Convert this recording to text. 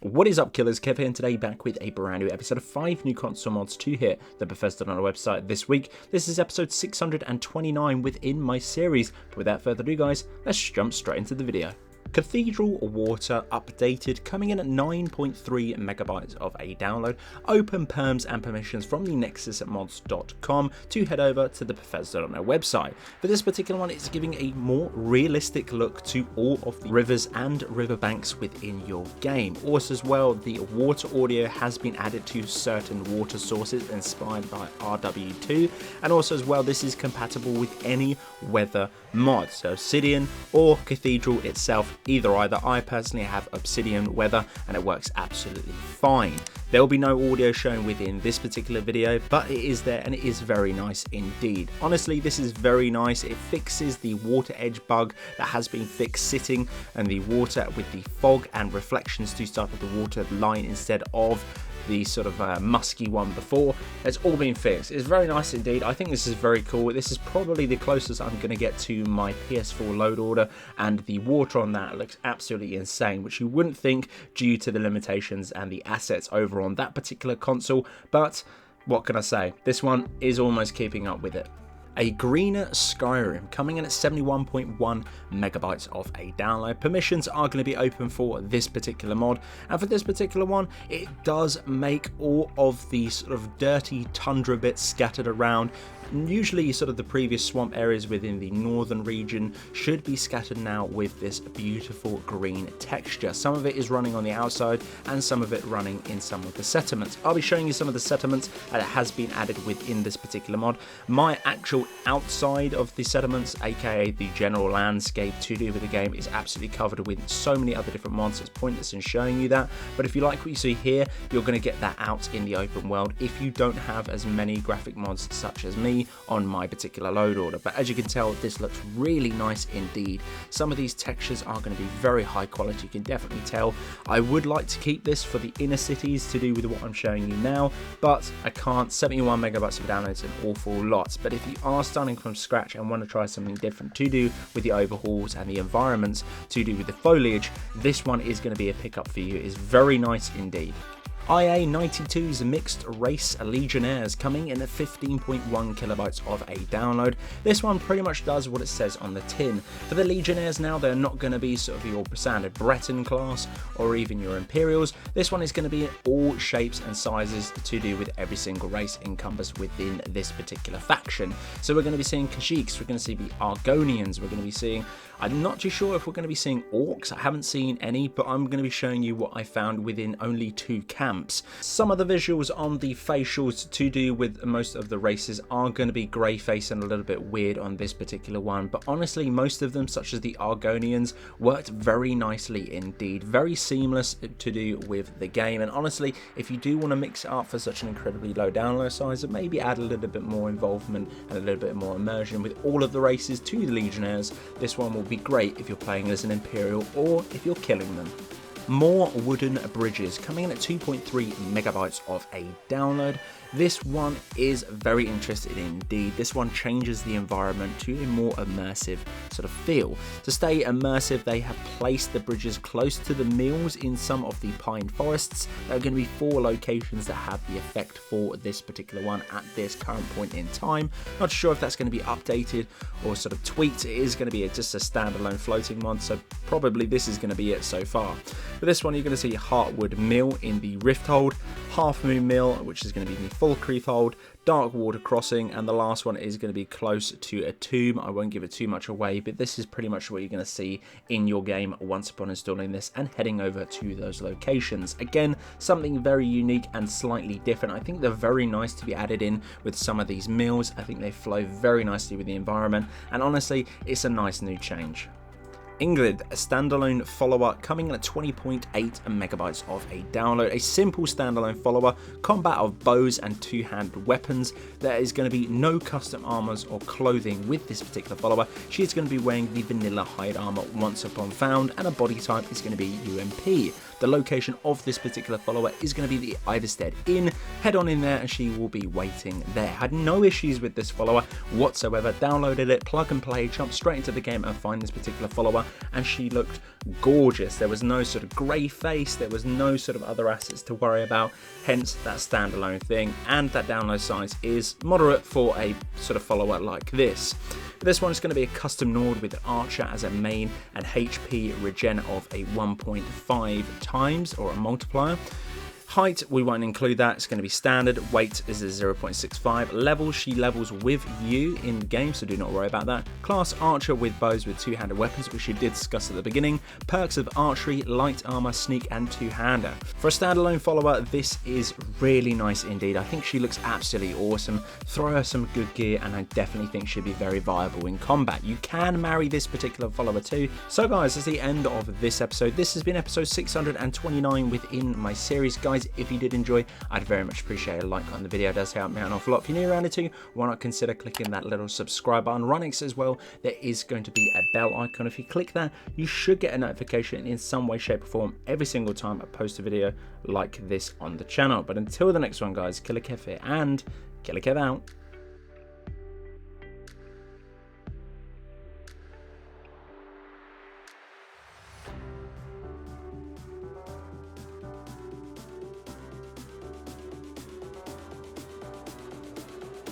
What is up, Killers? Kev here, and today back with a brand new episode of 5 new console mods to hit the Bethesda on our website this week. This is episode 629 within my series. But without further ado, guys, let's jump straight into the video. Cathedral water updated, coming in at 9.3 megabytes of a download. Open perms and permissions from the nexusmods.com to head over to the Bethesda on our website. For this particular one, it's giving a more realistic look to all of the rivers and riverbanks within your game. Also as well, the water audio has been added to certain water sources inspired by RW2, and also as well, this is compatible with any weather mod, so Obsidian or Cathedral itself. Either. I personally have Obsidian weather and it works absolutely fine. There will be no audio shown within this particular video, but it is there and it is very nice indeed. Honestly, this is very nice. It fixes the water edge bug that has been fixed sitting and the water with the fog and reflections to start with the water line instead of the sort of musky one before. It's all been fixed. It's very nice indeed. I think this is very cool. This is probably the closest I'm going to get to my PS4 load order, and the water on that looks absolutely insane, which you wouldn't think due to the limitations and the assets over on that particular console, but what can I say? This one is almost keeping up with it. A Greener Skyrim coming in at 71.1 megabytes of a download. Permissions are going to be open for this particular mod, and for this particular one, it does make all of the sort of dirty tundra bits scattered around. Usually sort of the previous swamp areas within the northern region should be scattered now with this beautiful green texture. Some of it is running on the outside and some of it running in some of the settlements. I'll be showing you some of the settlements that has been added within this particular mod. My actual outside of the settlements, aka the general landscape to do with the game, is absolutely covered with so many other different mods. It's pointless in showing you that, but if you like what you see here, you're going to get that out in the open world if you don't have as many graphic mods such as me on my particular load order. But as you can tell, this looks really nice indeed. Some of these textures are going to be very high quality, you can definitely tell. I would like to keep this for the inner cities to do with what I'm showing you now, but I can't. 71 megabytes of download is an awful lot. But if you are starting from scratch and want to try something different to do with the overhauls and the environments to do with the foliage, this one is going to be a pickup for you. It's very nice indeed. IA92's mixed race Legionnaires coming in at 15.1 kilobytes of a download. This one pretty much does what it says on the tin. For the Legionnaires now, they're not going to be sort of your standard Breton class or even your Imperials. This one is going to be in all shapes and sizes to do with every single race encompassed within this particular faction. So we're going to be seeing Kashyyyks, we're going to see the Argonians, we're going to be seeing, I'm not too sure if we're going to be seeing Orcs, I haven't seen any, but I'm going to be showing you what I found within only 2 camps. Some of the visuals on the facials to do with most of the races are going to be grey face and a little bit weird on this particular one, but honestly most of them, such as the Argonians, worked very nicely indeed. Very seamless to do with the game, and honestly, if you do want to mix it up for such an incredibly low download size, and maybe add a little bit more involvement and a little bit more immersion with all of the races to the Legionnaires, this one will be great if you're playing as an Imperial or if you're killing them. More wooden bridges coming in at 2.3 megabytes of a download. This one is very interesting indeed. This one changes the environment to a more immersive sort of feel. To stay immersive, they have placed the bridges close to the mills in some of the pine forests. There are going to be 4 locations that have the effect for this particular one at this current point in time. Not sure if that's going to be updated or sort of tweaked. It is going to be just a standalone floating mod, so probably this is going to be it so far. For this one, you're going to see Heartwood Mill in the Rifthold, Half Moon Mill, which is going to be in the Full Creephold, Dark Water Crossing, and the last one is going to be close to a tomb. I won't give it too much away, but this is pretty much what you're going to see in your game once upon installing this and heading over to those locations. Again, something very unique and slightly different. I think they're very nice to be added in with some of these mills. I think they flow very nicely with the environment, and honestly, it's a nice new change. Ingrid, a standalone follower, coming in at 20.8 megabytes of a download. A simple standalone follower, combat of bows and two-handed weapons. There is going to be no custom armors or clothing with this particular follower. She is going to be wearing the vanilla hide armor once upon found, and a body type is going to be UMP. the location of this particular follower is going to be the Iverstead Inn. Head on in there and she will be waiting there. Had no issues with this follower whatsoever. Downloaded it, plug and play, jumped straight into the game and find this particular follower, and she looked gorgeous. There was no sort of grey face, there was no sort of other assets to worry about, hence that standalone thing, and that download size is moderate for a sort of follower like this. This one is going to be a custom Nord with Archer as a main and HP regen of a 1.5 times or a multiplier. Height, we won't include that, it's going to be standard. Weight is a 0.65. Level, she levels with you in game, so do not worry about that. Class Archer with bows with two-handed weapons, which we did discuss at the beginning. Perks of archery, light armor, sneak, and two-hander. For a standalone follower, this is really nice indeed. I think she looks absolutely awesome. Throw her some good gear, and I definitely think she'd be very viable in combat. You can marry this particular follower too. So guys, that's the end of this episode. This has been episode 629 within my series. Guys, if you did enjoy, I'd very much appreciate a like on the video. It does help me out an awful lot. If you're new around it too, why not consider clicking that little subscribe button. Runix as well, there is going to be a bell icon. If you click that, you should get a notification in some way, shape or form every single time I post a video like this on the channel. But until the next one guys, Killerkev here and Killerkev out.